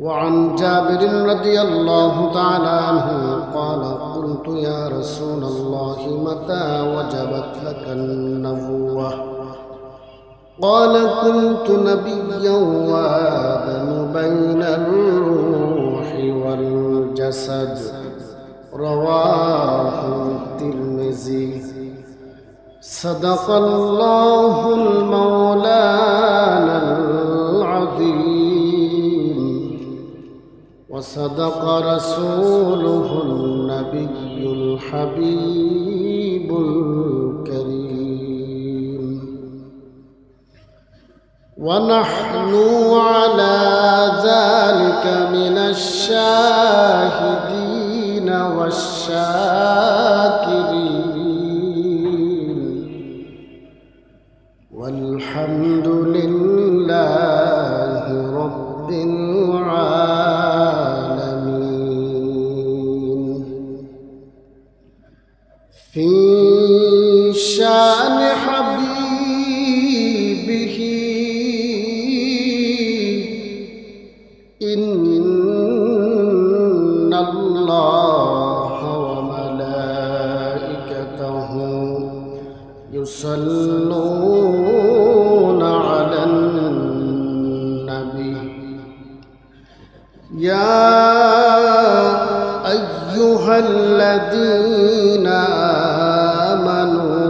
وعن جابر رضي الله تعالى عنه قال قلت يا رسول الله متى وجبت لك النبوة؟ قال كنت نبيا وآدم بين الروح والجسد. رواه الترمذي. صدق الله المولانا العظيم وصدق رسوله النبي الحبيب الكريم. ونحن على ذلك من الشاهدين والشاكرين والحمد لله رب العالمين. في شان حبيبه إن الله وملائكته يصلون على النبي يا أيها الذين آمنوا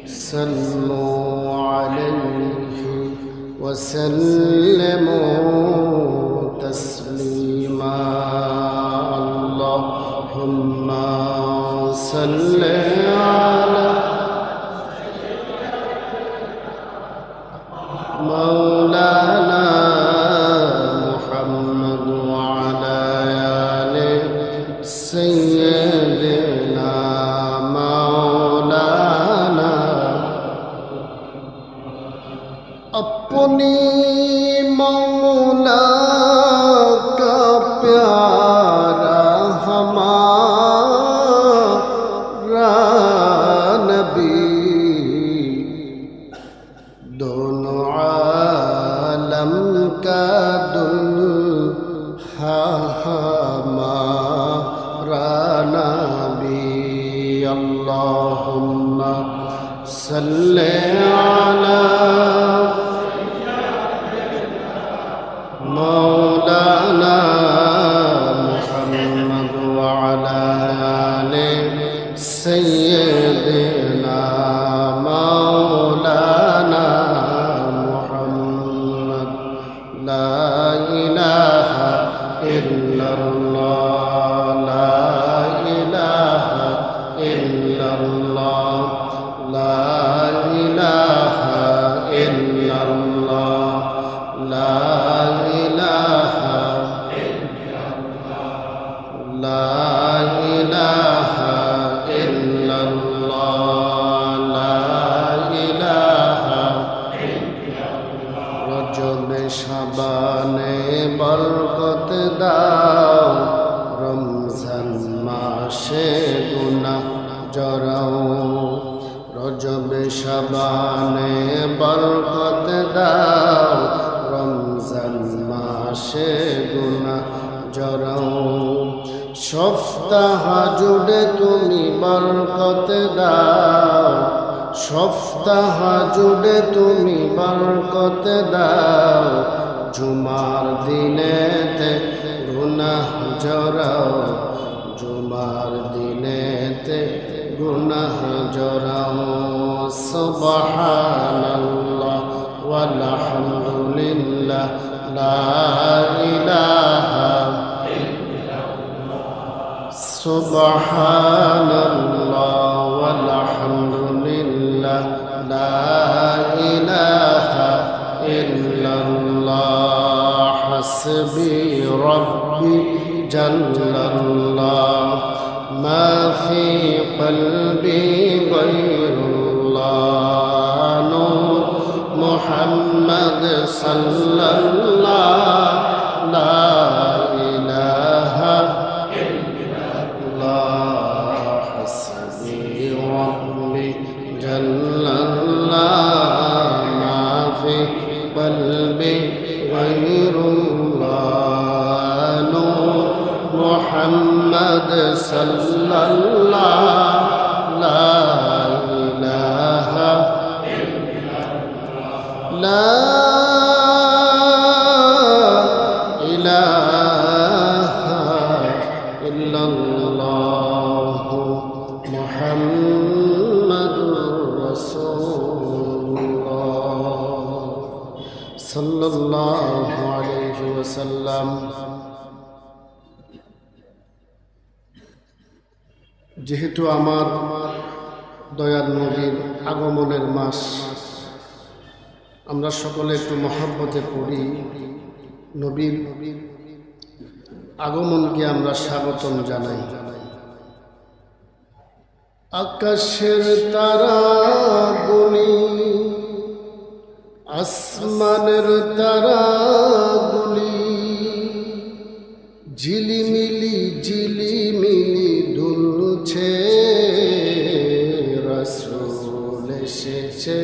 صلوا عليه وسلموا تسليما. اللهم صل على مولانا محمد وعلى آل سيدنا مولانا. अपनी मौला का प्यारा हमारा नबी दोनों आलम का दुल्हा हमारा नबी। अल्लाहुम्मा सल्ले अला मौलाना मुहम्मद वअला आले सय्यदना मौलाना मुहम्मद। ला इलाहा इल्लल्लाह ला इलाहा इल्लल्लाह ला इलाहा इल्लल्लाह ला শাবানে বরকত দাও, রমজান মাসে গুনাহ জড়াও। রজবে শাবানে বরকত দাও, রমজান মাসে গুনাহ জড়াও। সপ্তাহ জুড়ে তুমি বরকত দাও, সপ্তাহ জুড়ে তুমি বরকত দাও। জুমার দিনেতে গুনাহ জড়াও, জুমার দিনেতে গুনাহ জড়াও। সুবহানাল্লাহ ওয়ালহামদুলিল্লাহ লা ইলাহা সুবহানাল্লাহ ওয়ালহামদুলিল্লাহ লা ইলাহা ইল্লাল্লাহ। হাসবি রব্বি জাল্লাল্লাহ মা ফি কলবি গায়রুল্লাহ। নূর মুহাম্মদ সাল্লাল্লাহ লা ইলাহা ইল্লাল্লাহ। হাসবি রব্বি জাল্লাল্লাহ মা ফি কলবি গায়রুল্লাহ নূর মুহাম্মদ সাল্লাল্লাহ লা ইলাহা লা ইলাহা ইল্লাল্লাহ মুহাম্মাদুর রাসূলুল্লাহ সাল্লাল্লাহু আলাইহি ওয়াসাল্লাম। যেহেতু আমার দয়ার নবীর আগমনের মাস, আমরা সকলে একটু মহব্বতে পড়ি। নবীর আগমনকে আমরা স্বাগতম জানাই। আকাশের তারাগুলি, আসমানের তারাগুলি ঝিলিমিলি ঝিলিমিলি দুলছে। রাসূল এসেছে,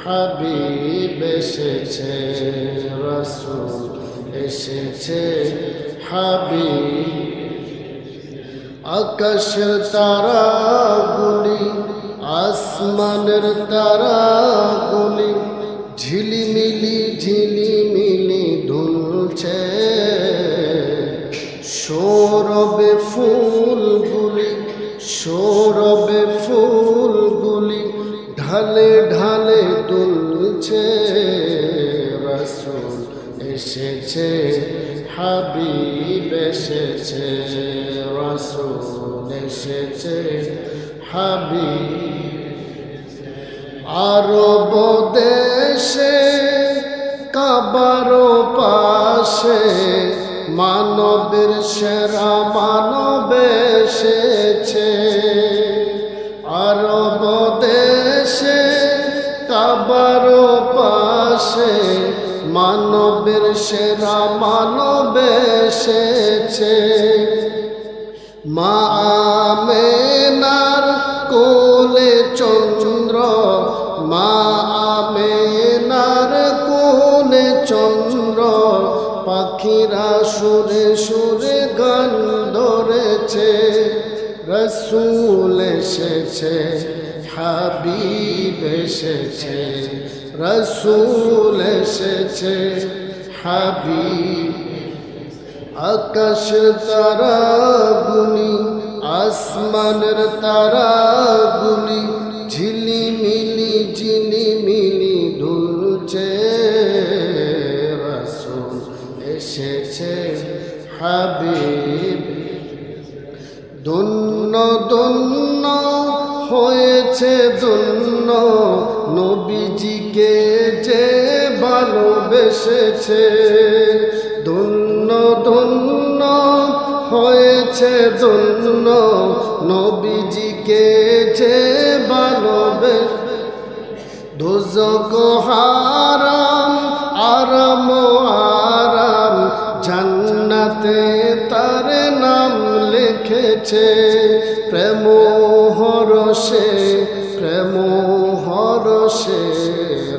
হাবিব এসেছে, রাসূল এসেছে, হাবিব। আকাশের তারাগুলি, আসমানের তারাগুলি ঝিলিমিলি ঝিলিমিলি দুলছে। সৌরভে ফুলগুলি, সৌরভে ফুলগুলি ঢালে ঢালে দুলছে। রাসূল এসেছে, হাবিব এসেছে, রাসূল এসেছে, হাবিব। আরব দেশে কাবার পাশে মানবের সেরা মানব এসেছে। আরব দেশে কাবার পাশে মানবের সেরা মানব এসেছে। মা আমেনার কোলে চন্দ্র, মা আমেনার কোলে চন্দ্র, পাখিরা সুরে সুরে গান ধরেছে। রাসূল এসেছে, হাবিব এসেছে, রাসূল এসেছে, হাবিব। আকাশের তারাগুলি, আসমানের তারাগুলি ঝিলিমিলি ঝিলিমিলি দুলছে। রাসূল এসেছে, হাবিব। ধন্য ধন্য হয়েছে ধন্য নবীজিকে যে ভালোবেসেছে। ধন্য ধন্য হয়েছে ধন্য নবীজিকে যে ভালোবেসে। দোজখ হারাম আরাম আরাম জান্নাতে তার নাম লিখেছে। প্রেম হরষে প্রেম হরষে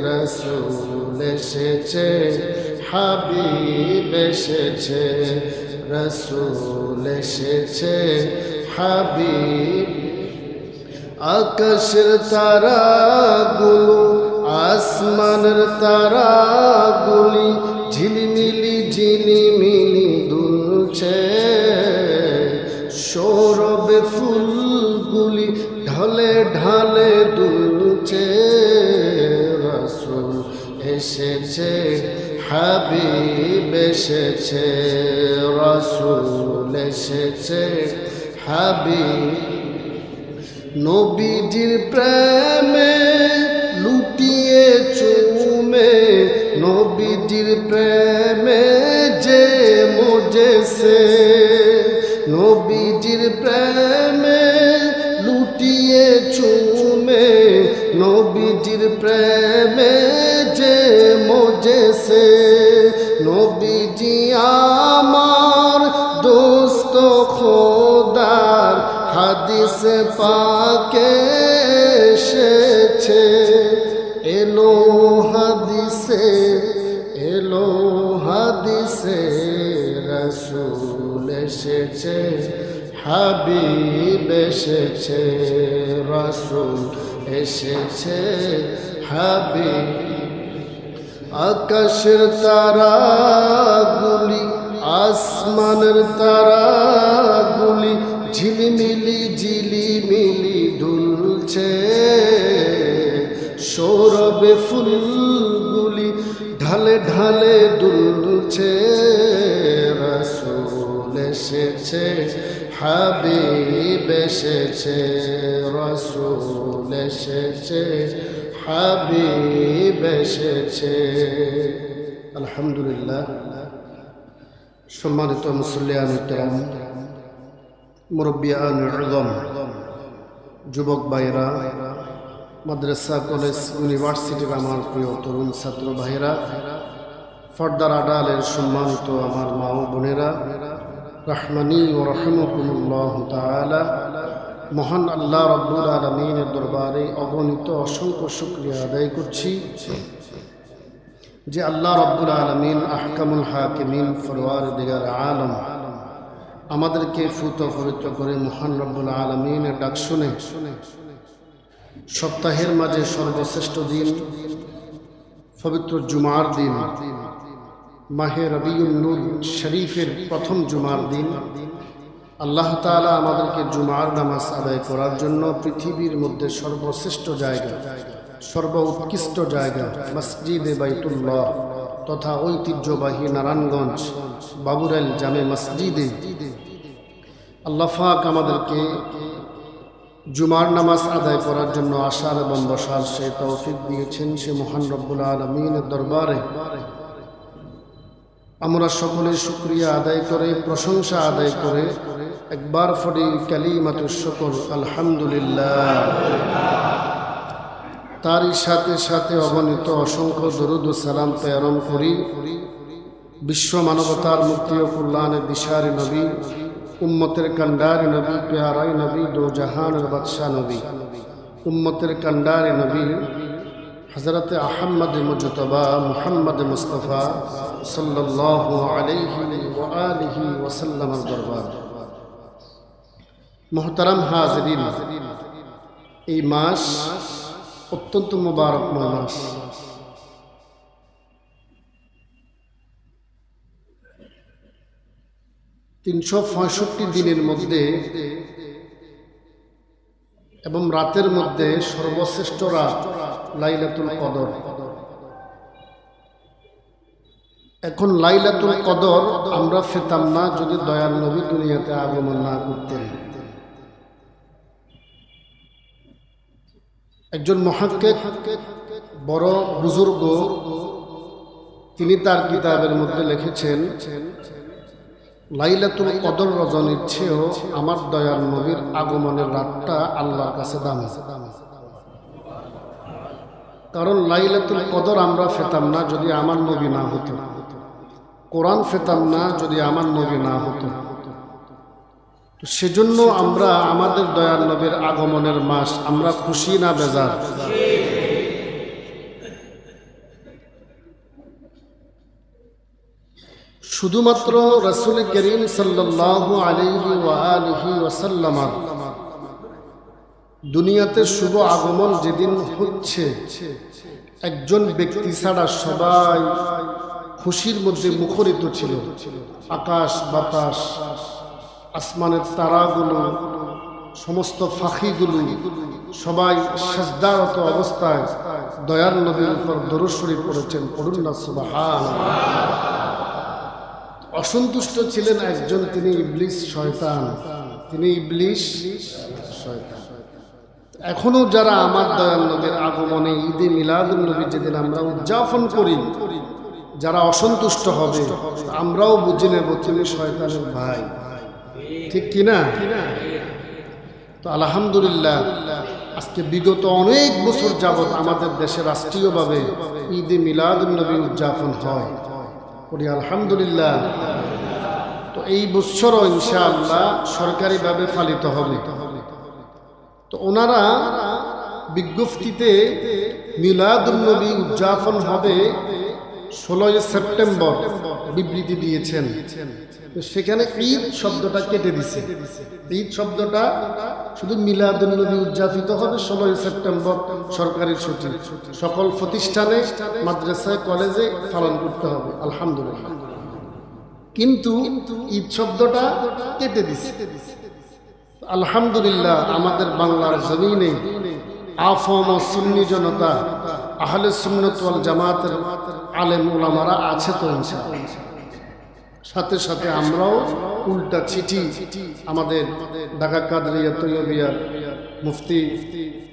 রাসূল এসেছে, হাবিব এসেছে, রাসূল এসেছে, হাবিব। আকাশের তারাগুলো, আসমানের তারাগুলি ঝিলিমিলি ঝিলিমিলি দুলছে। সৌরভে ফুলগুলি ঢলে ঢালে দুলছে। রাসূল এসেছে, হাবিব এসেছে, রাসূল এসেছে, হাবিব। নবীজির প্রেমে লুটিয়ে চুমে, নবীজির প্রেমে যে মজেছে। নবীজির প্রেমে লুটিয়ে চুমে, নবীজির প্রেমে যে মজেছে। নবীজি আমার দোস্ত খোদার হাদিসে পাকে এসেছে। এলো হাদিসে এসেছে, হাবিব এসেছে, রাসূল এসেছে, হাবিব। আকাশের তারাগুলি, আসমানের তারাগুলি ঝিলিমিলি ঝিলিমিলি দুলছে, সৌরভে ফুলগুলি ঢালে ঢালে দুলছে, রাসূল এসেছে, হাবিব এসেছে, রাসূল এসেছে, হাবিব এসেছে। আলহামদুলিল্লাহ। সম্মানিত মুসল্লিয়ান কিরাম, মুরব্বিয়ান ইযম, যুবক ভাইরা, মাদ্রাসা, কলেজ, ইউনিভার্সিটির আমার প্রিয় তরুণ ছাত্র ভাইরা, পর্দার আড়ালের সম্মানিত আমার মা ও বোনেরা, রাহমানি ও রাহিমাকুমুল্লাহ তাআলা, মহান আল্লাহ রাব্বুল আলামিনের দরবারে অগণিত অসংখ্য শুকরিয়া আদায় করছি যে আল্লাহ রাব্বুল আলামিন আহকামুল হাকিমিন ফরওয়ারদিগার আলম আমাদেরকে ফুত পবিত্র করে মহান রব্বুল আলামিনের ডাক শুনে সপ্তাহের মাঝে সর্বশ্রেষ্ঠ দিন পবিত্র জুমার দিন, মাহে রবিউল নূর শরীফের প্রথম জুমার দিন আল্লাহ তাআলা আমাদেরকে জুমার নামাজ আদায় করার জন্য পৃথিবীর মধ্যে সর্বশ্রেষ্ঠ জায়গা, সর্ব উৎকৃষ্ট জায়গা মসজিদে বাইতুল্লাহ তথা ঐতিহ্যবাহী নারায়ণগঞ্জ বাবুরাইল জামে মসজিদে আল্লাহ পাক আমাদেরকে জুমার নামাজ আদায় করার জন্য আসার এবং বসার সে তৌফিক দিয়েছেন। সে মহান রব্বুল আলামিনের দরবারে আমরা সকলে শুকরিয়া আদায় করে, প্রশংসা আদায় করে একবার পড়ি কালিমাতুশ শুকর, আলহামদুলিল্লাহ। তারই সাথে সাথে অগণিত অসংখ্য দরুদ ও সালাম প্রেরণ করি বিশ্ব মানবতার মুক্তি ও কল্যাণের দিশারি নবী, উম্মতের কান্ডারি নবী, প্যারাই নবী, দো জাহানের বাদশাহ নবী, উম্মতের কান্ডারি নবী হযরত আহমদ মুজতবা মুহাম্মদ মুস্তাফা সাল্লাল্লাহু আলাইহি ওয়া আলিহি ওয়া সাল্লামের দরবার। মুহতারাম হাজিরিন, এই মাস অত্যন্ত মুবারকময় মাস। $365 দিনের মধ্যে এবং রাতের মধ্যে সর্বশ্রেষ্ঠ রাত লাইলাতুল কদর। এখন লাইলাতুল কদর আমরা পেতাম না যদি দয়াল নবী দুনিয়াতে আগমন না করতেন। একজন মুহাক্কিক, বড় বুজুর্গ, তিনি তার কিতাবের মধ্যে লিখেছেন, লাইলাতুল কদর রজনীর চেয়েও আমার দয়াল নবীর আগমনের রাতটা আল্লাহর কাছে দামি। কারণ লাইলাতুল কদর আমরা পেতাম না যদি আমার নবী না হতো, কোরআন পেতাম না যদি আমার নবী না হতো। সেজন্য আমরা আমাদের দয়াল নবীর আগমনের মাস আমরা খুশি না বেজার? শুধুমাত্র রাসূল করিম সাল্লাল্লাহু আলাইহি ওয়া আলিহি ওয়াসাল্লাম দুনিয়াতে শুভ আগমন যেদিন হচ্ছে, একজন ব্যক্তি ছাড়া সবাই খুশির মধ্যে মুখরিত ছিল। আকাশ বাতাস, আসমানের তারাগুলো, সমস্ত পাখিগুলো সবাই সিজদারত অবস্থায় দয়াল নবীর উপর দরুদ শরীফ পড়েছেন। পড়ুন না সুবহানাল্লাহ। অসন্তুষ্ট ছিলেন একজন, তিনি ইবলিস, শয়তান। তিনি ইবলিস, শয়তান। এখনো যারা আমার দয়াল নবীর আগমনে ঈদে মিলাদুন নবী যেদিন আমরা উদযাপন করি, যারা অসন্তুষ্ট হবে আমরাও বুঝে নেব তিনি শয়তানের ভাই, ঠিক কিনা? তো আলহামদুলিল্লাহ, আজকে বিগত অনেক বছর যাবত আমাদের দেশে রাষ্ট্রীয়ভাবে ঈদে মিলাদুন নবী উদযাপন হয়। করি আলহামদুলিল্লাহ। তো এই বছরও ইনশাআল্লাহ সরকারিভাবে পালিত হবে। তো ওনারা বিজ্ঞপ্তিতে মিলাদুন নবী উদযাপন হবে 16 সেপ্টেম্বর বিবৃতি দিয়েছেন, সেখানে ঈদ শব্দটা কেটে দিছে। ঈদ শব্দটা শুধু মিলাদুন্নবী উদযাপিত হবে 16 সেপ্টেম্বর, সরকারি ছুটি, সকল প্রতিষ্ঠানে মাদ্রাসায় কলেজে পালন করতে হবে, আলহামদুলিল্লাহ। কিন্তু ঈদ শব্দটা কেটে দিছে। আলহামদুলিল্লাহ, আমাদের বাংলার জমিনে আফম ও সুন্নি জনতা, আহলে সুন্নাত ওয়াল জামাতের আলেম ওলামারা আছে তো ইনশাআল্লাহ। সাথে সাথে আমরাও উল্টা চিঠি আমাদের ঢাকা কাদরিয়া তৈয়বিয়ার মুফতি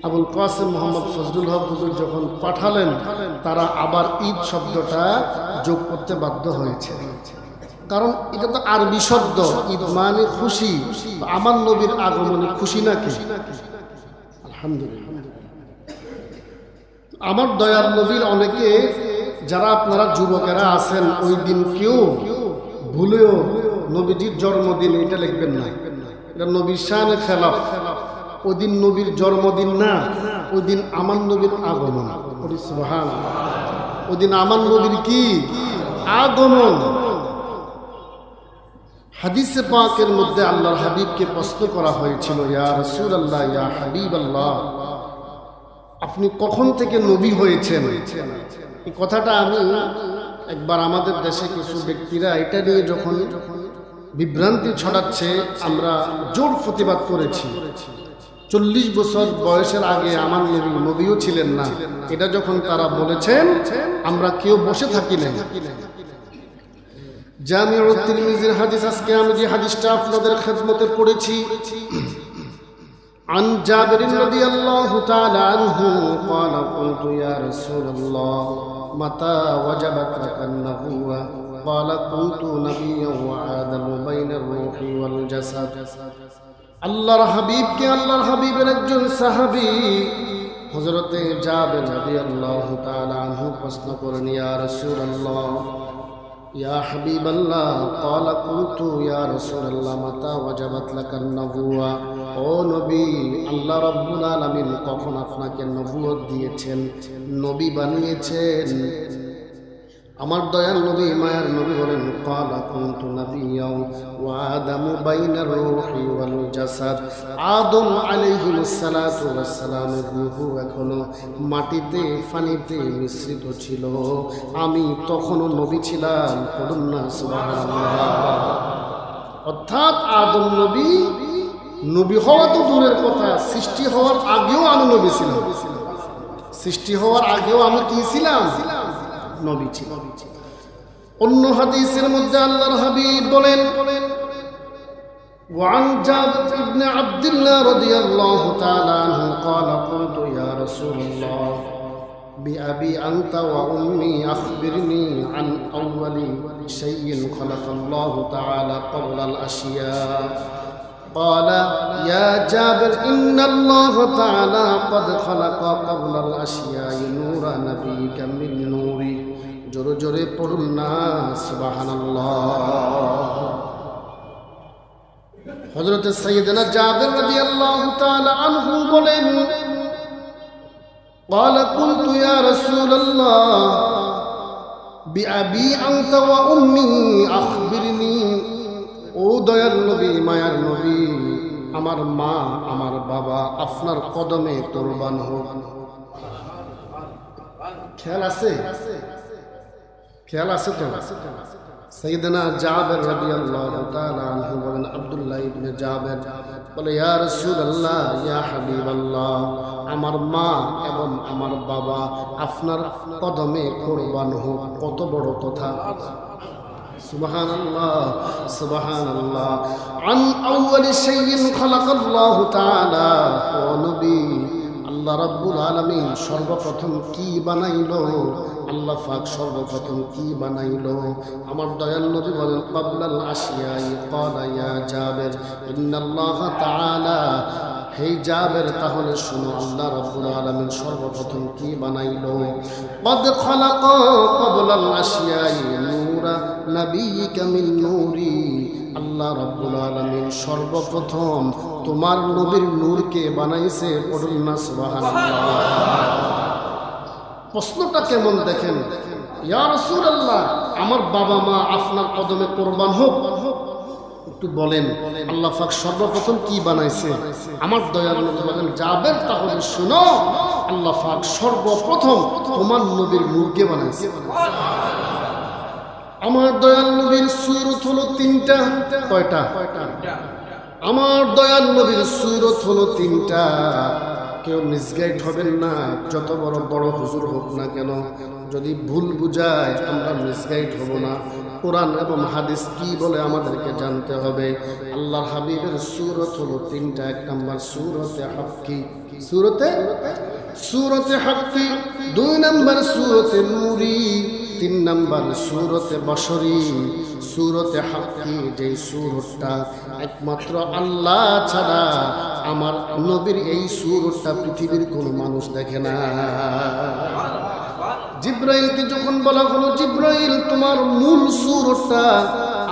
আবুল কাসেম মোহাম্মদ ফজলুল হক হুজুর যখন পাঠালেন, তারা আবার ঈদ শব্দটা যোগ করতে বাধ্য হয়েছে। কারণ এটা তো আরবি শব্দ, ঈদ মানে খুশি, আমার নবীর আগমনে খুশি নাকি? আলহামদুলিল্লাহ। আমার দয়ার নবীর অনেকে যারা আপনারা যুবকেরা আছেন, ওই দিন কেউ ভুলেও নবীজির জন্মদিন এটা লিখবেন না, এটা নবীর শানে খেলাফ। ওই দিন নবীর জন্মদিন না, ওই দিন আমার নবীর আগমন। সুবহানাল্লাহ। ওই দিন আমার নবীর কি আগমন। হাদিসে পাকের মধ্যে আল্লাহর হাবিবকে প্রশ্ন করা হয়েছিল, ইয়া রাসূলুল্লাহ, ইয়া হাবিবাল্লাহ, আপনি কখন থেকে নবী হয়েছেন? এই কথাটা আমি একবার আমাদের দেশে কিছু ব্যক্তিরা এটা নিয়ে যখন বিভ্রান্তি ছড়াচ্ছে, আমরা জোর প্রতিবাদ করেছি। 40 বছর বয়সের আগে আমার নবীও ছিলেন না, এটা যখন তারা বলেছেন, আমরা কেউ বসে থাকি না। জামিউত তিরমিজির হাদিস, আজকে আমি যে হাদিসটা আপনাদের খেদমতে পড়েছি, عن جابر رضي الله تعالى عنه قال قلت يا رسول الله متى وجبت لك النبوة قال كنت نبيا وآدم بين الروح والجسد। আল্লাহর হাবিবকে আল্লাহর হাবিবের একজন সাহাবী হযরতে জাবের রাদিয়াল্লাহু তাআলা আনহু প্রশ্ন করেন, ইয়া রাসূলুল্লাহ, ইয়া হাবিবাল্লাহ, قال قلت يا رسول الله متى وجبت لك النبوة। ও নবী, আল্লাহ রাব্বুল আলামিন কখন আপনাকে নবুয়ত দিয়েছেন, নবী বানিয়েছেন? আমার দয়াল নবী, মায়ার নবী বলেন, قال كنت نبيا وآدم بين الروح والجسد। আদম আলাইহিস সালাতু ওয়াস সালামের রূহ এখনো মাটিতে পানিতে মিশ্রিত ছিল, আমি তখনও নবী ছিলাম। পড়ুন না সুবহানাল্লাহ। অর্থাৎ আদম নবী, নবী হওয়া তো দূরের কথা, সৃষ্টি হওয়ার আগেও আমি নবী ছিলাম। সৃষ্টি হওয়ার আগেও আমি কি ছিলাম? নবী ছিলাম। অন্য হাদিসের মধ্যে আল্লাহর হাবিব বলেন, وعن جابر بن عبد الله رضي الله تعالى عنه قال قلت يا رسول الله بأبي أنت وأمي أخبرني عن أول شيء خلق الله تعالى قبل الأشياء قال يا جابر إن الله تعالى قد خلق قبل الأشياء نور نبيك من نوري। জোরে জোরে পড়ুন না সুবহানাল্লাহ। হযরত সাইয়েদনা জাবের রাদিয়াল্লাহু তাআলা আনহু বলেন, قال قلت يا رسول الله بأبي أنت وأمي أخبرني। ও দয়াল নবী, মায়ার নবী, আমার মা আমার বাবা আপনার কদমে কুরবান হোক। খেয়াল আছে? খেয়াল আছে তো? সাইয়েদনা জাবের রাদিয়াল্লাহু তাআলা আনহু বলেন, আব্দুল্লাহ ইবনে জাবের বলে, ইয়া রাসূলুল্লাহ, ইয়া হাবিবাল্লাহ, আমার মা এবং আমার বাবা আপনার কদমে কুরবান হোক। কত বড় কথা! সুবহানাল্লাহ, সুবহানাল্লাহ। আন আউয়ালি শাইইন খালাকাল্লাহু তাআলা। ও নবী, আল্লাহ রাব্বুল আলামিন সর্বপ্রথম কি বানাইলো? আল্লাহ পাক সর্বপ্রথম কি বানাইলো? আমার দয়াল নবী বলেন, ক্বাবলাল আশিয়াই ক্বালা ইয়া জাবের ইন্নাল্লাহ তাআলা। হে জাবের, তাহলে শুনো, আল্লাহ রাব্বুল আলামিন সর্বপ্রথম কি বানাইলো? ক্বাদ খালাকা ক্বাবলাল আশিয়াই নূরা নাবিয়িকা মিন নূরি। আল্লাহ রাব্বুল আলামিন সর্বপ্রথম তোমার নবীর নূরকে বানাইছে। পড়ুন না সুবহানাল্লাহ। প্রশ্নটা কেমন দেখেন, ইয়া রাসূলুল্লাহ, আমার বাবা মা আপনার কদমে কোরবান হোক। একটু বলেন আল্লাহ পাক সর্বপ্রথম কি বানাইছে? আমার দয়ার নবী বলেন, জাবের তাহলে শুনো, আল্লাহ পাক সর্বপ্রথম তোমার নবীর মুখকে বানাইছে। আমার দয়াল নবীর সূরত হলো তিনটা। কয়টা? আমার দয়াল নবীর সূরত হলো তিনটা। কেউ মিসগাইড হবেন না, যত বড় বড় হুজুর হোক না কেন, যদি ভুল বুঝায় আমরা মিসগাইড হব না। কোরআন এবং হাদিস কি বলে আমাদেরকে জানতে হবে। আল্লাহর হাবিবের সূরত হলো তিনটা। এক নাম্বার সূরতে হাক্কি, সূরতে হাক্কি। দুই নাম্বার সূরতে নূরি। তিন নাম্বার সূরতে বশরি। সূরতে হাক্কি যে সূরতটা একমাত্র আল্লাহ ছাড়া আমার নবীর এই সূরতটা পৃথিবীর কোনো মানুষ দেখে না। জিব্রাইলকে যখন বলা হলো, জিব্রাইল তোমার মূল সূরতটা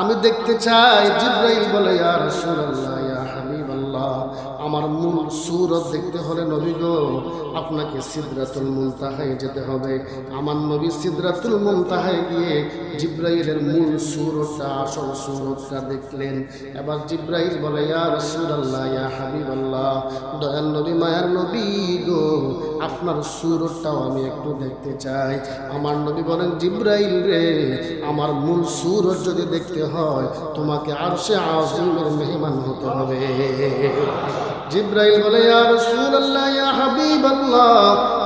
আমি দেখতে চাই। জিব্রাইল বলে, ইয়া রাসূলুল্লাহ, ইয়া হাবিবাল্লাহ, আমার মূল সূরত দেখতে হলে নবী গো আপনাকে সিদরাতুল মুনতাহায় যেতে হবে। আমার নবী সিদরাতুল মুনতাহায় গিয়ে জিব্রাইলের মূল সূরতটা, আসল সূরতটা দেখলেন। এবার জিব্রাইল বলে, ইয়া রাসূলুল্লাহ, ইয়া হাবিবাল্লাহ, দয়াল নবী, মায়ার নবী গো আপনার সূরতটাও আমি একটু দেখতে চাই। আমার নবী বলেন, জিব্রাইল রে, আমার মূল সূরত যদি দেখতে হয় তোমাকে আরশে আযীমের মেহমান হতে হবে। জিব্রাইল বলে, ইয়া রাসূলুল্লাহ, ইয়া হাবিবাল্লাহ,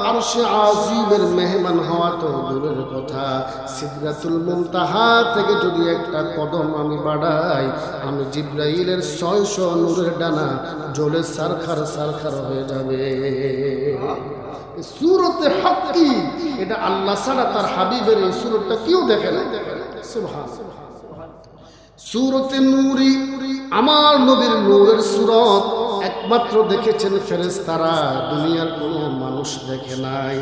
আরশে আযীমের মেহমান হওয়া তো দূরের কথা, সিদরাতুল মুনতাহা থেকে যদি একটা কদম আমি বাড়াই, আমি জিব্রাইলের 600 নূরের ডানা জ্বলে সারখার হয়ে যাবে। সূরতে হাক্কি, এটা আল্লাহ ছাড়া তার হাবিবের এই সূরতটা কেউ দেখে না। সুবহানাল্লাহ। সূরতে নূরি, আমার নবীর নূরের সূরত একমাত্র দেখেছেন ফেরেশতারা, দুনিয়ার কোনো মানুষ দেখে নাই।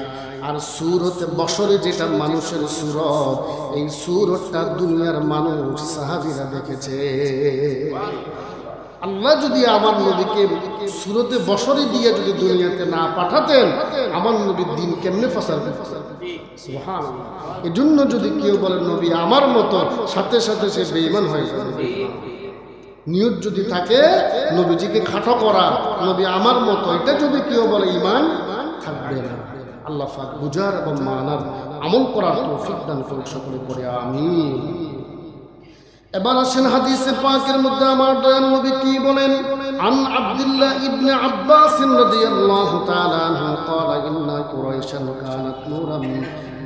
আর সূরতে বশরে যেটা মানুষের সূরত, এই সূরতটা দুনিয়ার মানুষ সাহাবীরা দেখেছে। আল্লাহ যদি আমার নবীকে সূরতে বশরে দিয়ে যদি দুনিয়াতে না পাঠাতেন, আমার নবীর দিন কেমনে ফসল? সুবহানাল্লাহ। এজন্য যদি কেউ বলে নবী আমার মতো, সাথে সাথে সে বেঈমান হয়ে যাবে। নিয়ত যদি থাকে নবীজিকে খাটো করা, নবী আমার মতো, এটা যদি কেউ বলে ঈমান থাকবে না। আল্লাহ পাক বুঝার এবং মানার, আমল করার তৌফিক দান করুন সকলে পড়ে আমিন। এবার আসেন হাদিসে পাকের মধ্যে আমার দয়াল নবী কি বলেন। আন আব্দুল্লাহ ইবনে আব্বাস রাদিয়াল্লাহু তাআলা আনহু قال إن قريشا كانت نورا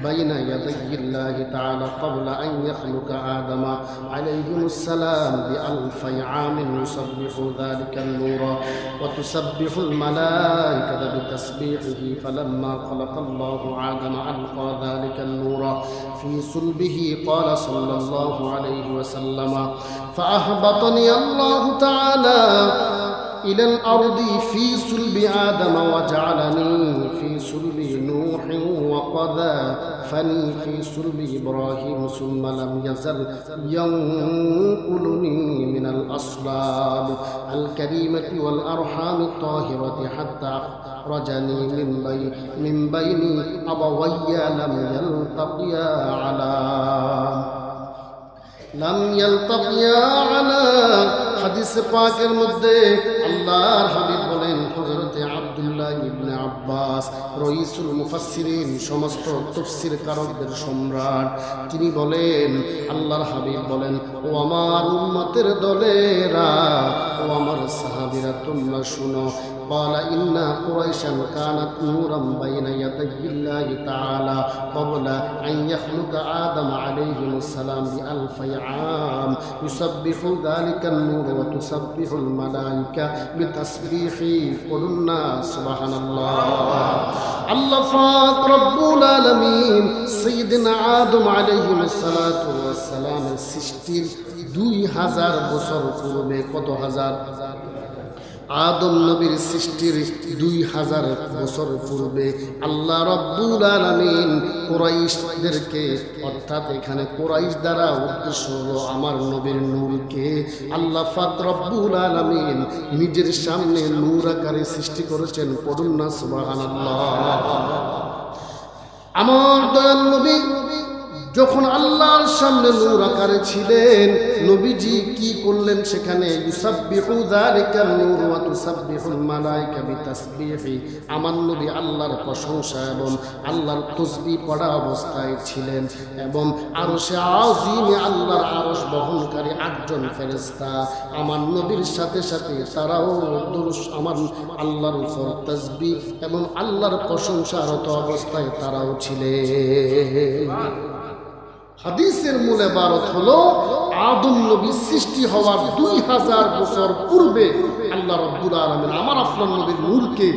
بين يدي الله تعالى قبل أن يخلق آدم عليه السلام ب1000 عام يسبح ذلك النور وتسبح الملائكة بتسبيحه فلما خلق الله آدم ألقى ذلك النور في صلبه قال صلى الله عليه وسلم فأهبطني الله تعالى إلى الأرض في صلب آدم وجعلني في صلب نوح وقذفني في صلب إبراهيم ثم لم يزل ينقلني من الأصلاب الكريمة والأرحام الطاهرة حتى أخرجني من بين أبوي لم يلتقيا على হাদিসে পাকের মধ্যে আল্লাহর হাবিব বলেন, হযরতে আব্দুল্লাহ ইবনে আব্বাস রাইসুল মুফাসসিরিন, সমস্ত তাফসীর কারকদের সম্রাট, তিনি বলেন, আল্লাহর হাবিব বলেন, ও আমার উম্মতের দলেরা, ও আমার সাহাবীরা, তোমরা শুনো। قال إن قريشا كانت نورا بين يدي الله تعالى قبل أن يخلق آدم عليه السلام ب1000 عام يسبح ذلك النور وتسبح الملائكة بتسبيحه قلنا سبحان الله الله فاق رب العالمين سيدنا آدم عليه الصلاة والسلام সৃষ্টির 2000 বছর পূর্বে, কত হাজার? আদম নবীর সৃষ্টির 2000 বছর পূর্বে আল্লাহ রাব্বুল আলামিন কুরাইশদেরকে, অর্থাৎ এখানে কুরাইশ দ্বারা উদ্দেশ্য হলো আমার নবীর নূরকে, আল্লাহ পাক রব্বুল আলামিন নিজের সামনে নূর আকারে সৃষ্টি করেছেন। পড়ুন না সুবহানাল্লাহ। আমার দয়াল নবী যখন আল্লাহর সামনে নূর আকারে ছিলেন, নবীজি কি করলেন সেখানে? ইউসাব্বিহু যালিকান নূর ওয়া তুসাব্বিহুল মালায়েকা বিতাসবিহি। আমার নবী আল্লাহর প্রশংসা এবং আল্লাহর তাসবিহ পড়া অবস্থায় ছিলেন এবং আরশে আজিমে আল্লাহর আরশ বহনকারী 8 জন ফেরেশতা আমার নবীর সাথে সাথে তারাও আমার আল্লাহর উপর তাসবিহ এবং আল্লাহর প্রশংসারত অবস্থায় তারাও ছিলেন। হাদিসের মূল ইবারত হলো আদম নবী সৃষ্টি হওয়ার 2000 বছর পূর্বে আল্লাহ রাব্বুল আলামিন আমার আপনার নবীর নূরকে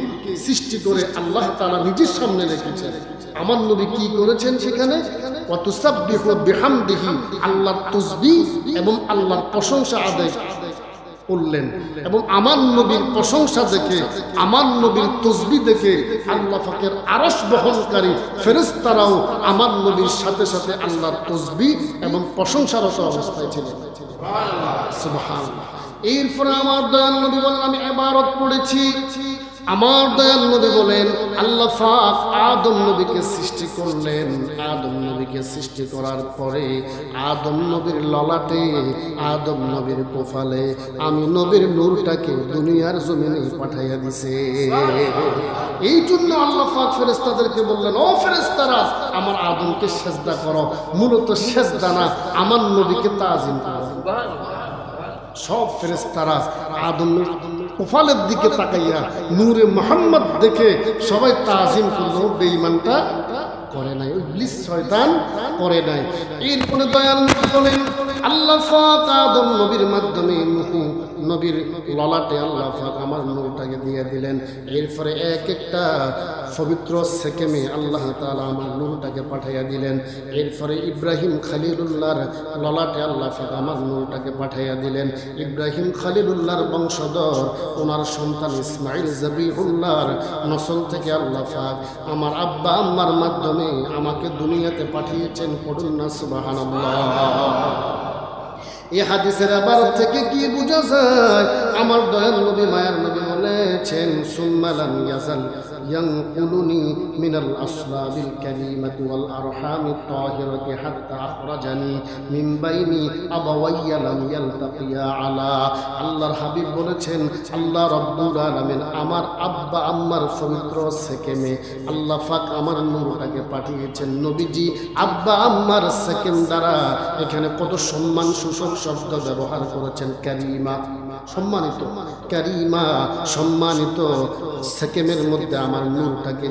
সৃষ্টি করে আল্লাহ তাআলা নিজের সামনে রেখেছেন। আমার নবী কি করেছেন সেখানে? ওয়া তুসাব্বিহু বিহামদিহি, আল্লাহর তাসবিহ এবং আল্লাহর প্রশংসা আদায় করলেন এবং আমার নবীর প্রশংসা দেখে, আমার নবীর তাসবিহ দেখে আল্লাহ পাকের আরশ বহনকারী ফেরেশতারাও আমার নবীর সাথে সাথে আল্লাহর তাসবিহ এবং প্রশংসারত অবস্থায় ছিলেন। সুবহানাল্লাহ। এরপরে আমার দয়াল নবী বলেন, আমি ইবারত পড়েছি, আমার দয়াল নবী বলেন আল্লাহ পাক আদম নবীকে সৃষ্টি করলেন। আদম নবীকে সৃষ্টি করার পরে আদম নবীর ললাটে, আদম নবীর কপালে আমি নবীর নূরটাকে দুনিয়ার জমিনে পাঠাইয়া দিছে। এই জন্য আল্লাহ পাক ফেরেশতাদেরকে বললেন, ও ফেরেশতারা আমার আদমকে সেজদা করো। মূলত সেজদা না, আমার নবীকে তাজিম করো। সব ফেরেশতারা আদম কপালের দিকে তাকাইয়া নূরে মুহাম্মদ দেখে সবাই তাজিম করলো, বেঈমানটা করে নাই, ইবলিস শয়তান করে নাই। এরপরে দয়াল বলেন আল্লাহ পাক আদম নবীর মাধ্যমে নবীর ললাটে আল্লাহ পাক আমার নূরটাকে দিয়ে দিলেন। এরপরে এক একটা পবিত্র সেকেমে আল্লাহ তাআলা আমার নূরটাকে পাঠাইয়া দিলেন। এরপরে ইব্রাহিম খলিলুল্লাহর ললাটে আল্লাহ পাক আমার নূরটাকে পাঠাইয়া দিলেন। ইব্রাহিম খলিলুল্লাহর বংশধর, ওনার সন্তান ইসমাইল জবিহুল্লাহর নসল থেকে আল্লাহ পাক আমার আব্বা আম্মার মাধ্যমে আমাকে দুনিয়াতে পাঠিয়েছেন। পড়ুন না সুবহানাল্লাহ। এই হাদিসের ইবারত থেকে কি বোঝা যায়? আমার দয়াল নবী মায়ার নবী বলেছেন, সুম্মা লাম ইয়াজাল ইয়ানকুলুনি মিনাল আসলাবিল কারীমাতি ওয়াল আরহামিত তাহিরাতি হাত্তা আখরাজানি মিন বাইনি আবাওয়াইয়া লাম ইয়ালতাকিয়া আলা। আল্লাহর হাবিব বলেছেন, আল্লাহ রাব্বুল আলামিন আমার আব্বা আম্মার পবিত্র সেকেমে আল্লাহ পাক আমার নূরটাকে পাঠিয়েছেন। নবীজি আব্বা আম্মার সেকেম দ্বারা এখানে কত সম্মান সূচক শব্দ ব্যবহার করেছেন। কারিমা, সম্মানিত, কারিমা সম্মানিত সেকেমের মধ্যে আমার নূরটাকে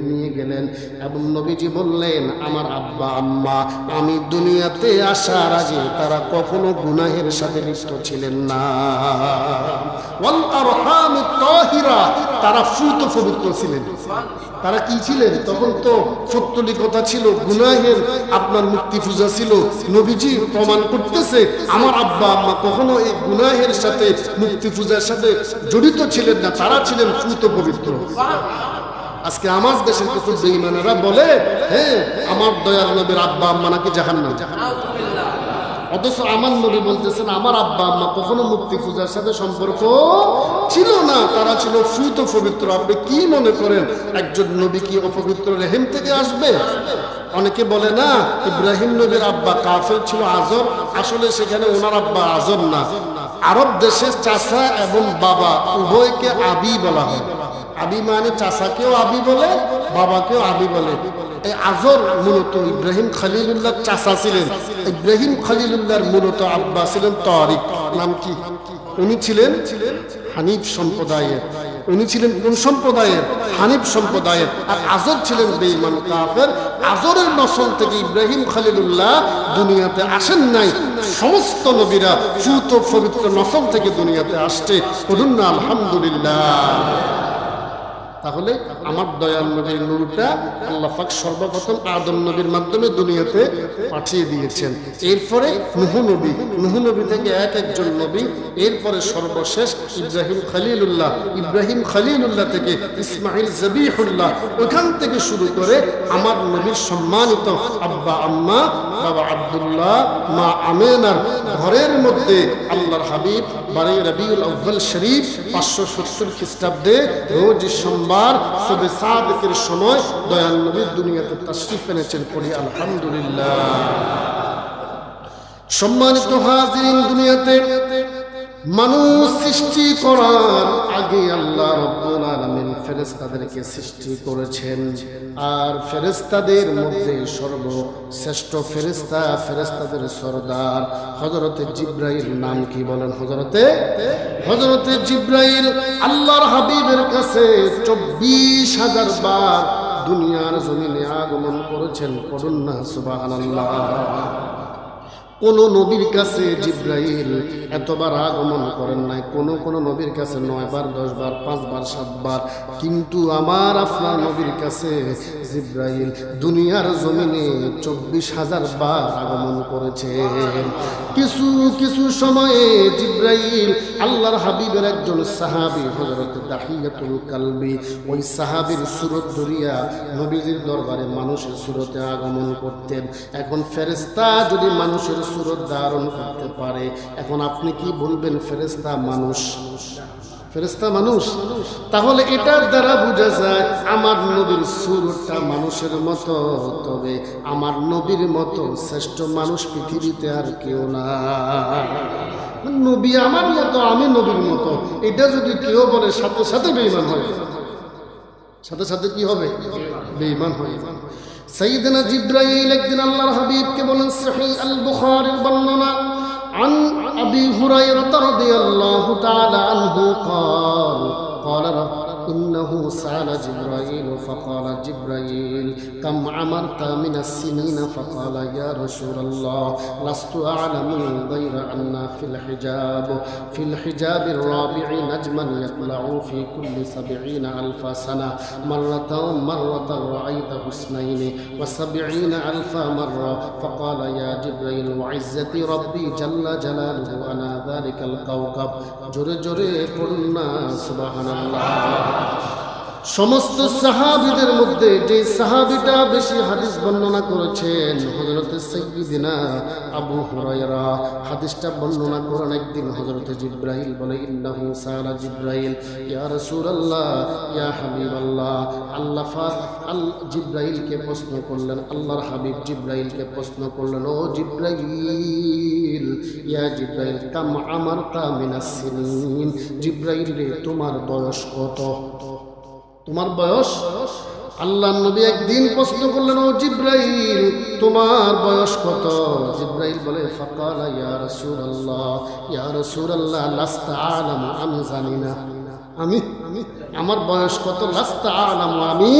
নিয়ে গেলেন এবং নবীজি বললেন, আমার আব্বা আম্মা আমি দুনিয়াতে আসার আগে তারা কখনো গুনাহের সাথে লিপ্ত ছিলেন না। ওয়াল আরহামিত তাহিরা, তারা ফুত পবিত্র ছিলেন। তারা কি ছিলেন? তখন তো সত্যলিকতা ছিল, গুনাহের আপনার মুক্তি পূজা ছিল। নবীজি প্রমাণ করতেছে আমার আব্বা আম্মা কখনো এই গুনাহের সাথে, মুক্তি পূজার সাথে জড়িত ছিলেন না, তারা ছিলেন ফুত পবিত্র। আজকে আমার দেশের কিছু বেঈমানেরা বলে, হ্যাঁ আমার দয়াল নবীর আব্বা আম্মা নাকি জাহান্নাম। অথচ আমার নবী বলতেছেন আমার আব্বা আম্মা কখনো মুক্তি পূজার সাথে সম্পর্ক ছিল না, তারা ছিল ফুত পবিত্র। আপনি কি মনে করেন একজন নবী কি অপবিত্র রেহেম থেকে আসবে? অনেকে বলে না ইব্রাহিম নবীর আব্বা কাফের ছিল, আজর। আসলে সেখানে ওনার আব্বা আজর না, আরব দেশে চাচা এবং বাবা উভয়কে আবি বলা হয়। আবি মানে চাচাকেও আবি বলে, বাবাকেও আবি বলে। এই আজর মূলত ইব্রাহিম খলিলুল্লাহ চাচা ছিলেন। ইব্রাহিম খলিলুল্লাহর মূলত আব্বা ছিলেন তারিক। নাম কি? উনি ছিলেন হানিফ সম্প্রদায়ের। উনি ছিলেন কোন সম্প্রদায়ের? হানিফ সম্প্রদায়ের। আর আজর ছিলেন বেঈমান কাফের। আজরের নসল থেকে ইব্রাহিম খলিলুল্লাহ দুনিয়াতে আসেন নাই। সমস্ত নবীরা ফুত পবিত্র নসল থেকে দুনিয়াতে আসছে। বলুন না আলহামদুলিল্লাহ। তাহলে আমার দয়াল নবীর নূরটা আল্লাহ পাক সর্বপ্রথম আদম নবীর মাধ্যমে দুনিয়াতে পাঠিয়ে দিয়েছেন। এরপরে নূহ নবী থেকে একজন নবী, এরপরে সর্বশেষ ইব্রাহিম খলিলুল্লাহ থেকে ইসমাইল জবিহুল্লাহ, ওখান থেকে শুরু করে আমার নবীর সম্মানিত আব্বা আম্মা বাবা আব্দুল্লাহ, মা আমেনার ঘরের মধ্যে আল্লাহর হাবিব 12 রবিউল আউয়াল শরীফ 570 খ্রিস্টাব্দে রোজ সোমবার সুবে সাদেকের সময় দয়াল নবী দুনিয়াতে তাশরিফ এনেছেন। পড়ি আলহামদুলিল্লাহ। সম্মানিত হাজিরিন, দুনিয়াতে মানুষ সৃষ্টি করার আগে আল্লাহ রাব্বুল আলামিন ফেরেশতাদেরকে সৃষ্টি করেছেন। আর ফেরেশতাদের মধ্যে সর্বশ্রেষ্ঠ ফেরেশতা, ফেরেশতাদের সরদার হযরতে জিবরাইল। নাম কি বলেন? হযরতে জিবরাইল আল্লাহর হাবিবের কাছে 24,000 বার দুনিয়ার জমিনে আগমন করেছেন। পড়ুন না সুবহানাল্লাহ। কোন নবীর কাছে জিবরাইল এতবার আগমন করেন নাই। কোন নবীর কাছে 9 বার, 10 বার, 5 বার, 7 বার। কিন্তু আমার আপনার নবীর কাছে জিবরাইল দুনিয়ার জমিনে 24,000 বার আগমন করেছে। কিছু সময়ে জিবরাইল আল্লাহর হাবিবের একজন সাহাবী হযরত দাহিয়াতুল কালবি, ওই সাহাবীর সুরত ধরিয়া নবীজির দরবারে মানুষের সুরতে আগমন করতেন। এখন ফেরেশতা যদি মানুষের সুরত ধারণ করতে পারে, এখন আপনি কি বলবেন ফেরেশতা মানুষ? ফেরেশতা মানুষ। তাহলে এটার দ্বারা বোঝা যায় আমার নবীর সুরতটা মানুষের মতো। তবে আমার নবীর মতো শ্রেষ্ঠ মানুষ পৃথিবীতে আর কেউ না। নবী আমার মতো, আমি নবীর মতো, এটা যদি কেউ বলে সাথে সাথে বেঈমান হয়। সাথে সাথে কি হবে? বেঈমান হয়। সাইয়েদনা জিবরাইল একদিন আল্লাহর হাবিবকে বলেন, সহিহ আল বুখারীর বর্ণনা, عن أبي هريرة رضي الله تعالى عنه قال إنه سأل جبرائيل فقال جبرائيل كم عمرت من السنين؟ فقال يا رسول الله لست أعلم غير أن في الحجاب الرابع نجما يطلع في كل 70,000 سنة مرة رأيته 72,000 مرة. فقال يا جبرائيل وعزة ربي جل جلاله أنا ذلك الكوكب. জোরে জোরে পড়ুন সুবহানাল্লাহ। সমস্ত সাহাবীদের মধ্যে যে সাহাবীটা বেশি হাদিস বর্ণনা করেছেন হযরত সাইয়্যিদিনা আবু হুরায়রা। হাদিসটা বর্ণনা করেন একদিন হযরত জিবরাইল বলে, ইন্নাহু সাআলা জিবরাইল ইয়া রাসূলুল্লাহ ইয়া হাবিবাল্লাহ। আল্লাহ পাক জিবরাইলকে প্রশ্ন করলেন, আল্লাহর হাবিব জিবরাইলকে প্রশ্ন করলেন, ও জিবরাইল, ইয়া জিবরাইল কাম আমারতা মিনাস সিনিন। জিবরাইল রে, তোমার বয়স কত? তোমার বয়স? আল্লাহ নবী একদিন প্রশ্ন করলেন, ও জিবরাইল তোমার বয়স কত? জিবরাইল বলে, ফাকালা ইয়া রাসূলুল্লাহ লাস্তা আলামু, আমি জানি না। আমি আমার বয়স কত? লাস্তা আলামু, আমি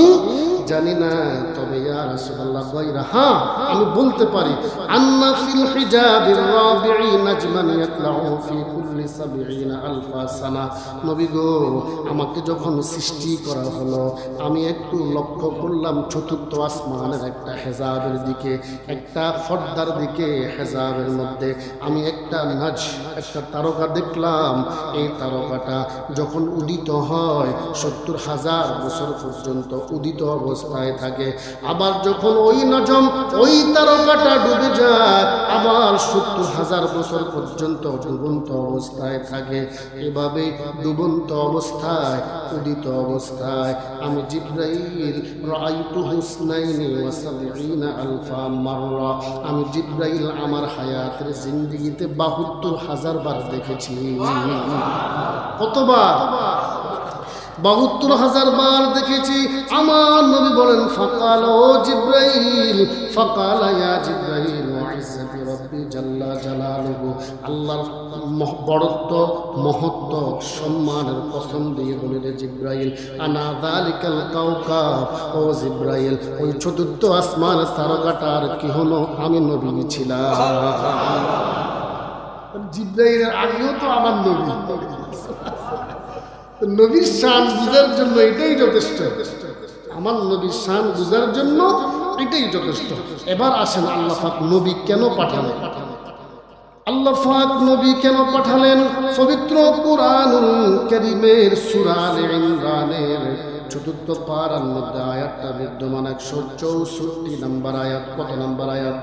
জানি না। তবে ইয়া রাসূলুল্লাহ গায়রা, হ্যাঁ আমি বলতে পারি, আন্না ফিল হিজাবির রাবি'i নাজমান ইয়াতলাউ ফি কুল্লি 70,000 সানা। নবী গো, আমাকে যখন সৃষ্টি করা হলো আমি একটু লক্ষ্য করলাম চতুর্থ আসমানের একটা হেজাবের দিকে, একটা পর্দার দিকে। হেজাবের মধ্যে আমি একটা তারকা দেখলাম। এই তারকাটা যখন উদিত হয় 70,000 বছর পর্যন্ত উদিত অবস্থায় থাকে। আবার যখন ওই নজম, ওই তারকাটা ডুবে যায়, আবার 70,000 বছর পর্যন্ত ডুবন্ত অবস্থায় থাকে। এভাবে ডুবন্ত অবস্থায়, উদিত অবস্থায় আমি জিবরাইল রাআইতু হুসনাইনি ওয়া 70,000 মাররা। আমি জিবরাইল আমার হায়াতের জিন্দেগিতে 72,000 বার দেখেছি। কতবার? 72,000 বার দেখেছি। আমার নবী বলেন, ফাকাল ও জিবরাইল, ফাকালা ইয়া জিবরাইল ওয়া ইজ্জতি রাব্বি জাল্লা জালালুহু। আল্লাহর বড়ত্ব, মহত্ব, সম্মানের কসম দিয়ে বলে, রে জিবরাইল আনা যালিকাল কাওকাব। ও জিবরাইল, ওই চতুর্থ আসমানের তারকাটার কি হলো? আমি নবী ছিলাম। জিবরাইলের আগেও তো আমার নবী। নবীর শান বুঝার জন্য এটাই যথেষ্ট। আমার নবীর শান বুঝার জন্য এটাই যথেষ্ট। এবার আসেন, আল্লাহ পাক নবী কেন পাঠালেন? আল্লাহ পাক নবী কেন পাঠালেন? পবিত্র কুরআনুল কারীমের সূরা আলে ইমরানের ৪র্থ পারার মধ্যে আয়াতটা বিদ্যমান, ১৬৪ নম্বর আয়াত। কত নম্বর আয়াত?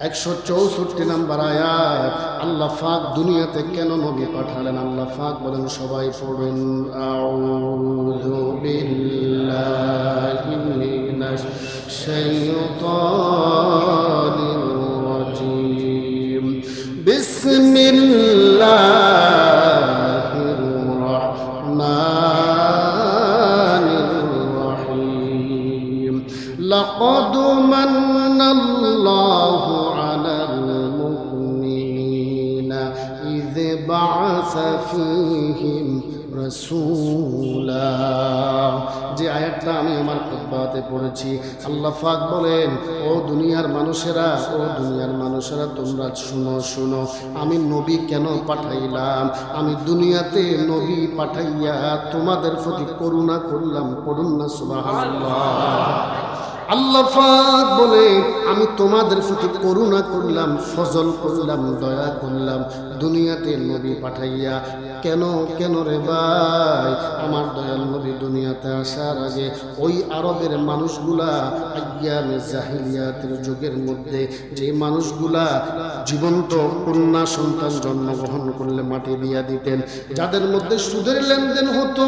164 নম্বর আয়াত। আল্লাহ পাক দুনিয়াতে কেন নবী পাঠালেন? আল্লাহ পাক বলেন, সবাই পড়ুন, আউযু বিল্লাহি মিনাশ শাইতানির রাজিম, বিসমিল্লাহির রাহমানির রাহিম। লাকাদ মান্নাল্লাহু ফীহিম রাসূলা। যে আয়াতটা আমি আমার খুতবাতে পড়েছি, আল্লাহ পাক বলেন, ও দুনিয়ার মানুষেরা, ও দুনিয়ার মানুষেরা, তোমরা শুনো শুনো, আমি নবী কেন পাঠাইলাম? আমি দুনিয়াতে নবী পাঠাইয়া তোমাদের প্রতি করুণা করলাম। পড়ুন না সুবহানাল্লাহ। আল্লাহ পাক বলে, আমি তোমাদের প্রতি করুণা করলাম, ফজল করলাম, দয়া করলাম দুনিয়াতে নবী পাঠাইয়া। কেন কেন রে ভাই? আমার দয়াল নবী দুনিয়াতে আসার আগে ওই আরবের মানুষগুলা, আইয়ামে জাহিলিয়াতের যুগের মধ্যে যে মানুষগুলা জীবন্ত কন্যা সন্তান জন্মগ্রহণ করলে মাটি দিয়া দিতেন, যাদের মধ্যে সুদের লেনদেন হতো,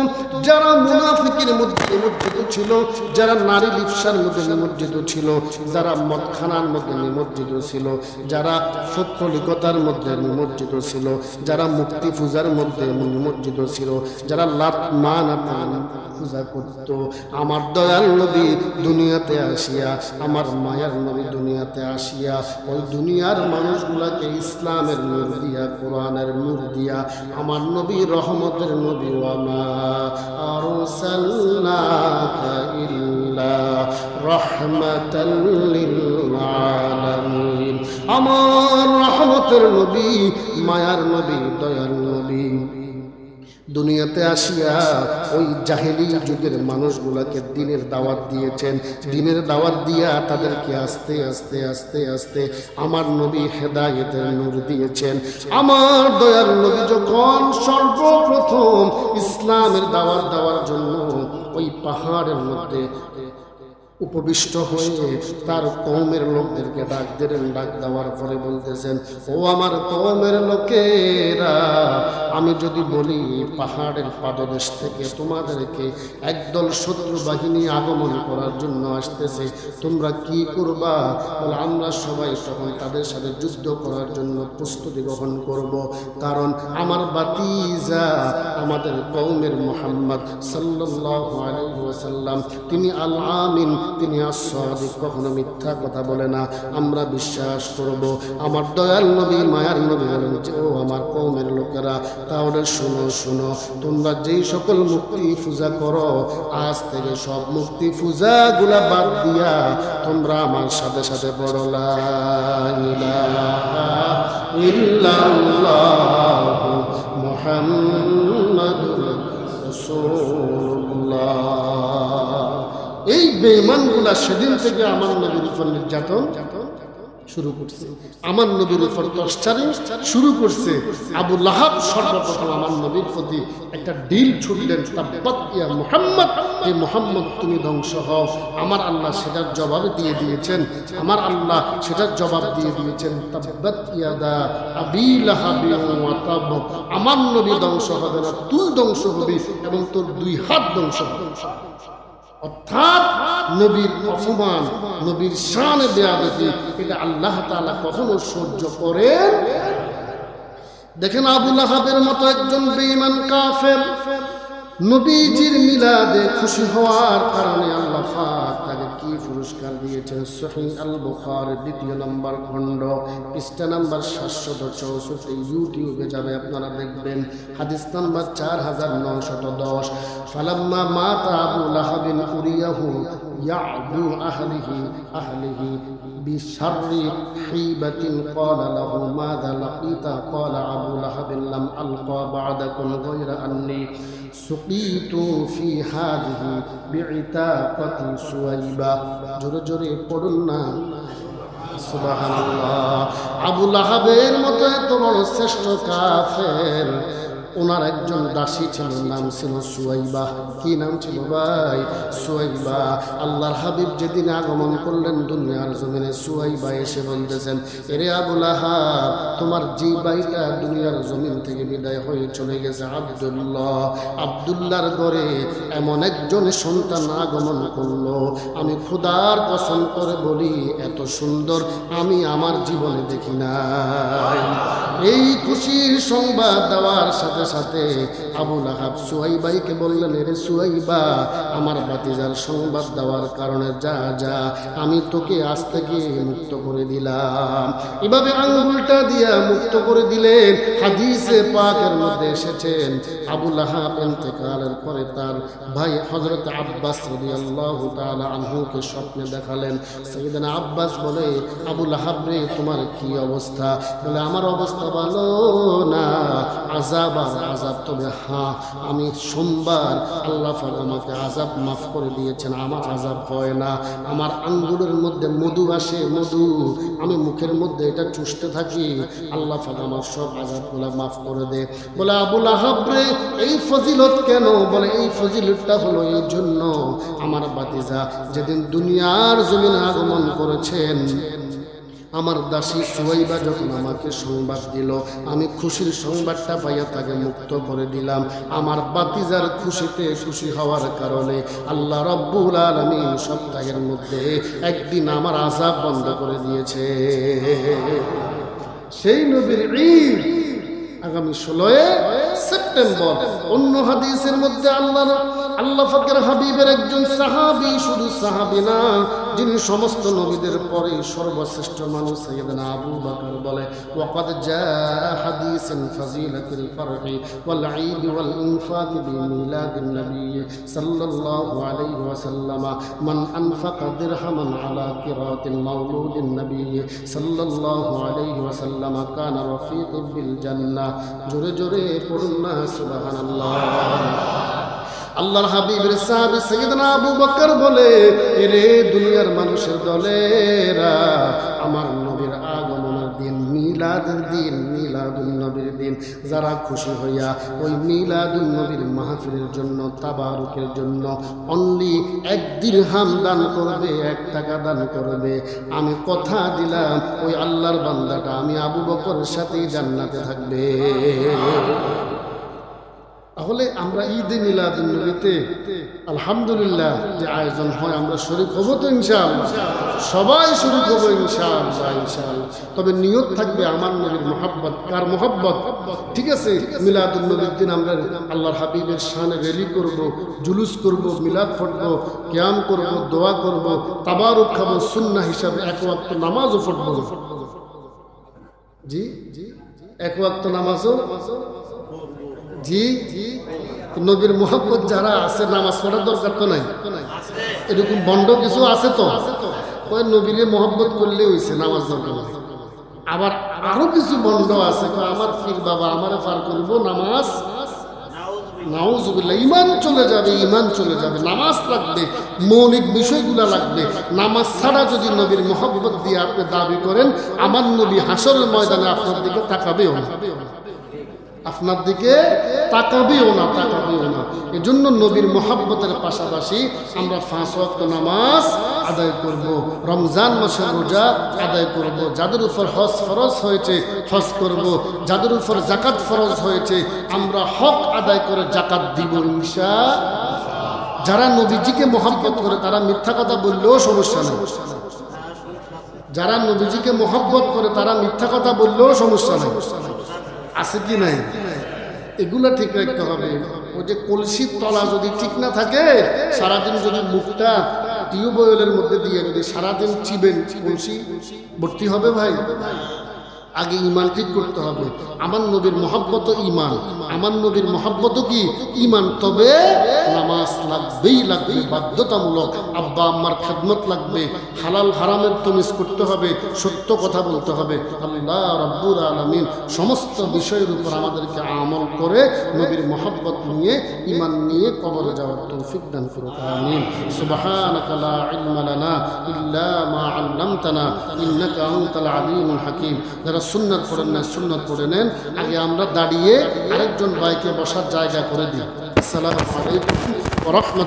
যারা মুনাফিকের মধ্যে নিমজ্জিত ছিল, যারা নারী লিপ্সার মধ্যে নিমজ্জিত ছিল, যারা মদখানার মধ্যে নিমজ্জিত ছিল, যারা ফতলিকতার মধ্যে নিমজ্জিত ছিল, যারা মুক্তি পূজার মধ্যে নিমজ্জিত ছিল, যারা লাত মান পূজা করত, আমার দয়াল নবী দুনিয়াতে আসিয়া, আমার মায়ার নবী দুনিয়াতে আসিয়া ওই দুনিয়ার মানুষগুলাকে ইসলামের নূর দিয়া, কোরআনের নূর দিয়া, আমার নবী রহমতের নবী, ওয়া মা আরসালনাকা ইল্লা রাহমাতাল লিল আলামিন, আমার রহমতের নবী, মায়ার নবী, দয়ার নবী দুনিয়াতে আসিয়া ওই জাহেলি যুগের মানুষগুলাকে দিনের দাওয়াত দিয়েছেন। দিনের দাওয়াত দিয়া তাদেরকে আস্তে আস্তে আস্তে আস্তে আমার নবী হেদায়েতের নূর দিয়েছেন। আমার দয়ার নবী যখন সর্বপ্রথম ইসলামের দাওয়াত দেওয়ার জন্য ওই পাহাড়ের মধ্যে উপবিষ্ট হয়ে তার কওমের লোকদেরকে ডাক দিলেন, ডাক দেওয়ার পরে বলতেছেন, ও আমার কওমের লোকেরা, আমি যদি বলি পাহাড়ের পাদদেশ থেকে তোমাদেরকে একদল শত্রু বাহিনী আগমন করার জন্য আসতেছে, তোমরা কি করবা? বলে, আমরা সবাই তখন তাদের সাথে যুদ্ধ করার জন্য প্রস্তুতি গ্রহণ করব, কারণ আমার বাতিজা আমাদের কওমের মুহাম্মদ সাল্লাল্লাহু আলাইহি ওয়াসাল্লাম, তিনি আল আমিন, তিনি as-সাদিক, কখনো মিথ্যা কথা বলে না, আমরা বিশ্বাস করব। আমার দয়াল নবী, মায়ার নবী বলেন যে, ও আমার কওমের লোকেরা, তাহলে শুনো শুনো, তোমরা যেই সকল মুক্তি পূজা করো, আজ থেকে সব মুক্তি পূজা গুলা বাদ দিয়া তোমরা আমার সাথে সাথে বড় লা ইলাহা ইল্লাল্লাহু মুহাম্মাদুর রাসূলুল্লাহ। এই বেঈমানগুলা সেদিন থেকে আমার নবীর উপর নির্যাতন শুরু করছে, আমার নবীর উপর টর্চারিং শুরু করছে। আবু লাহাব সর্বপ্রথম আমার নবীর প্রতি একটা ডিল ছুটলেন, তাব্বাত ইয়া মুহাম্মদ, হে মুহাম্মদ তুমি ধ্বংস হও। আমার আল্লাহ সেটার জবাব দিয়ে দিয়েছেন, আমার আল্লাহ সেটার জবাব দিয়ে দিয়েছেন, তাব্বাত ইয়াদা আবি লাহাবি ওয়া তাব, আমার নবী ধ্বংস হবে না, তুই ধ্বংস হবি এবং তোর দুই হাত ধ্বংস হবে। অর্থাৎ নবীর অপমান, নবীর শানে বেয়াদবি, এটা আল্লাহ তাআলা কখনো সহ্য করেন। দেখেন, আবু লাহাবের মতো একজন বেঈমান কাফের নবীজির মিলাদে খুশি হওয়ার কারণে আল্লাহ পাক তাকে কি পুরস্কার দিয়েছেন? সহিহ আল বুখারী 2 নম্বর খণ্ড, পৃষ্ঠা নাম্বার 764, ইউটিউবে যাবে, আপনারা দেখবেন, হাদিস নাম্বার 4910। ফালাম্মা মাতা আবু লাহাবিন উরিয়াহু ইয়াদু আহলিহি বিশাররি হিবাতিন ক্বালা লাহু মাযা লাকিতা ক্বালা আবু লাহাবিন লাম আলকা বা'দাকুম গায়রা আন্নী সুকিতু ফি হাযিহি বিইতাকাতি সুয়াইবা। জোরে জোরে পড়ুন না সুবহানাল্লাহ। আবু লাহাবের মতো এত বড় শ্রেষ্ঠ কাফের ওনার একজন দাসী ছিল, নাম ছিল সুয়াইবা। কি নাম ছিল ভাই? সুয়াইবা। আল্লাহর হাবিব যেদিন আগমন করলেন দুনিয়ার জমিনে, সুয়াইবা এসে বলতেছেন, এরে আবু লাহাব, তোমার যে ভাইটা দুনিয়ার জমিন থেকে বিদায় হয়ে চলে গেছে, আব্দুল্লাহ, আব্দুল্লাহর ঘরে এমন একজন সন্তান আগমন করলো, আমি খোদার কসম করে বলি এত সুন্দর আমি আমার জীবনে দেখি নাই। এই খুশির সংবাদ দেওয়ার সাথে সাথে আবু লাহাব সুয়াইবাইকে বললেন, এরে সুয়াইবা, আমার ভাতিজার সংবাদ দেওয়ার কারণে যা যা, আমি তোকে আজ থেকে মুক্ত করে দিলাম। এভাবে আঙ্গুলটা দিয়া মুক্ত করে দিলেন। হাদিসে পাকের মধ্যে এসেছেন, আবু লাহাব ইন্তেকালের পরে তার ভাই হযরত আব্বাস রাদিয়াল্লাহু তাআলা আনহুকে স্বপ্নে দেখালেন। সাইয়েদনা আব্বাস বলে, আবু লাহাব রে, তোমার কি অবস্থা? বলে, আমার অবস্থা ভালো না, আযাব আর আযাব। তবে হ্যাঁ, আমি সোমবার আল্লাহ পাক আমাকে আযাব মাফ করে দিয়েছেন, আমার আযাব হয় না। আমার আঙ্গুলের মধ্যে মধু আসে, মধু, আমি মুখের মধ্যে এটা চুষতে থাকি, আল্লাহ পাক আমার সব আযাবগুলো মাফ করে দে। বলে, আবু লাহাব রে, এই ফজিলত কেন? বলে, এই ফজিলতটা হলো এই জন্য, আমার ভাতিজা যেদিন দুনিয়ার জমিনে আগমন করেছেন, আমার দাসী সুয়াইবা যখন আমাকে সংবাদ দিল, আমি খুশির সংবাদটা পাইয়া তাকে মুক্ত করে দিলাম। আমার ভাতিজার খুশিতে খুশি হওয়ার কারণে আল্লাহ রাব্বুল আলামিন সপ্তাহের মধ্যে একদিন আমার আযাব বন্ধ করে দিয়েছে। সেই নবীর ঈদ আগামী 16 সেপ্টেম্বর। অন্য হাদিসের মধ্যে আল্লাহ পাকের হাবিবের একজন সাহাবী, শুধু সাহাবী না, যিনি সমস্ত নবীদের পরে সর্বশ্রেষ্ঠ মানুষ, সাইয়েদনা আবু বকর বলে, ওয়াকাদ জাআ হাদিসুন ফাজিলাতুল ফারহি ওয়াল ঈদ ওয়াল ইনফাক বিমিলাদিন নবী সাল্লাল্লাহু আলাইহি ওয়াসাল্লাম, মান আনফাকা দিরহামান আলা কিরাতিল মাওলুদিন নবী সাল্লাল্লাহু আলাইহি ওয়াসাল্লাম কানা রাফিকুল বিল জান্নাহ। জোরে জোরে পড়ুন না সুবহানাল্লাহ। আল্লাহর হাবিবের সাহাবী সাইয়েদনা আবু বকর বলে, এরে দুনিয়ার মানুষের দলেরা, আমার নবীর আগমনের দিন, মিলাদের দিন, মিলাদুন নবীর দিন, যারা খুশি হইয়া ওই মিলাদুন নবীর মাহফিলের জন্য, তাবারুকের জন্য অনলি 1 দিরহাম দান করবে, 1 টাকা দান করবে, আমি কথা দিলাম ওই আল্লাহর বান্দাটা আমি আবু বকরের সাথেই জান্নাতে থাকবে। তাহলে আমরা ঈদে মিলাদুন নবীতে আলহামদুলিল্লাহ যে আয়োজন হয়, আমরা শরীক হব তো ইনশাআল্লাহ, সবাই শরীক হব ইনশাআল্লাহ, ইনশাআল্লাহ। তবে নিয়ত থাকবে আমার নবীর মহব্বত। কার মহব্বত? ঠিক আছে, মিলাদুন নবীর দিন আমরা আল্লাহর হাবিবের শানে র্যালি করব, জুলুস করব, মিলাদ পড়ব, কিয়াম করব, দোয়া করব, তাবারুক খাবো, সুন্নাহ হিসাবে 1 ওয়াক্ত নামাজও পড়ব। জি, 1 ওয়াক্ত নামাজও, জি, নবীর মোহাম্মদ যারা আছে, নামাজ পড়ার দরকার তো নাই। এরকম বন্ড কিছু আছে তো, ওই নবীর মোহাম্মত করলে হয়েছে, নামাজ দরকার নাই। আবার আরো কিছু বন্ড আছে, আমার পীর বাবা আমারে পার করব, নামাজ, নাউজুবিল্লাহ, ঈমান চলে যাবে, ঈমান চলে যাবে। নামাজ লাগবে, মৌলিক বিষয়গুলো লাগবে। নামাজ ছাড়া যদি নবীর মোহাম্মত দিয়ে আপনি দাবি করেন, আমার নবী হাসরের ময়দানে আপনার দিকে তাকাবেও না, আপনার দিকে তাকাবেও না, তাকাবেও না। এজন্য নবীর মহব্বতের পাশাপাশি আমরা 5 ওয়াক্ত নামাজ আদায় করব, রমজান মাসের রোজা আদায় করব, যাদের উপর হজ ফরজ হয়েছে হজ করব, যাদের উপর যাকাত ফরজ হয়েছে আমরা হক আদায় করে যাকাত দিব ইনশাআল্লাহ। যারা নবীজিকে মহব্বত করে তারা মিথ্যা কথা বললেও সমস্যা নেই, যারা নবীজিকে মহব্বত করে তারা মিথ্যা কথা বললেও সমস্যা নেই, আছে কি নাই? এগুলা ঠিক রাখতে হবে। ওই যে কলসির তলা যদি ঠিক না থাকে, সারাদিন যদি মুখটা টিউবওয়েলের মধ্যে দিয়ে যদি সারাদিন চিবেন, কলসি ভর্তি হবে ভাই। আগে ঈমান ঠিক করতে হবে। আমার নবীর মহব্বত ঈমান, আমার নবীর মহব্বত কি ঈমান। তবে নামাজ লাগবেই লাগবে, বাধ্যতামূলক। আব্বা আম্মার খেদমত লাগবে, হালাল হারামের তমিজ করতে হবে, সত্য কথা বলতে হবে। আল্লাহ রাব্বুল আলামিন সমস্ত বিষয়ের উপর আমাদেরকে আমল করে নবীর মহব্বত নিয়ে, ঈমান নিয়ে কবরে যাওয়ার তৌফিক দান করুন, আমিন। সুবহানাকা লা ইলমা লানা ইল্লা মা আল্লামতানা ইন্নাকা আনতাল আলিমুল হাকীম। যারা সুন্নাত পড়েন না, সুন্নাত পড়ে নেন। আগে আমরা দাঁড়িয়ে আরেকজন ভাইকে বসার জায়গা করে দিই। আসসালামু আলাইকুম ওয়া রাহমাতুল্লাহ।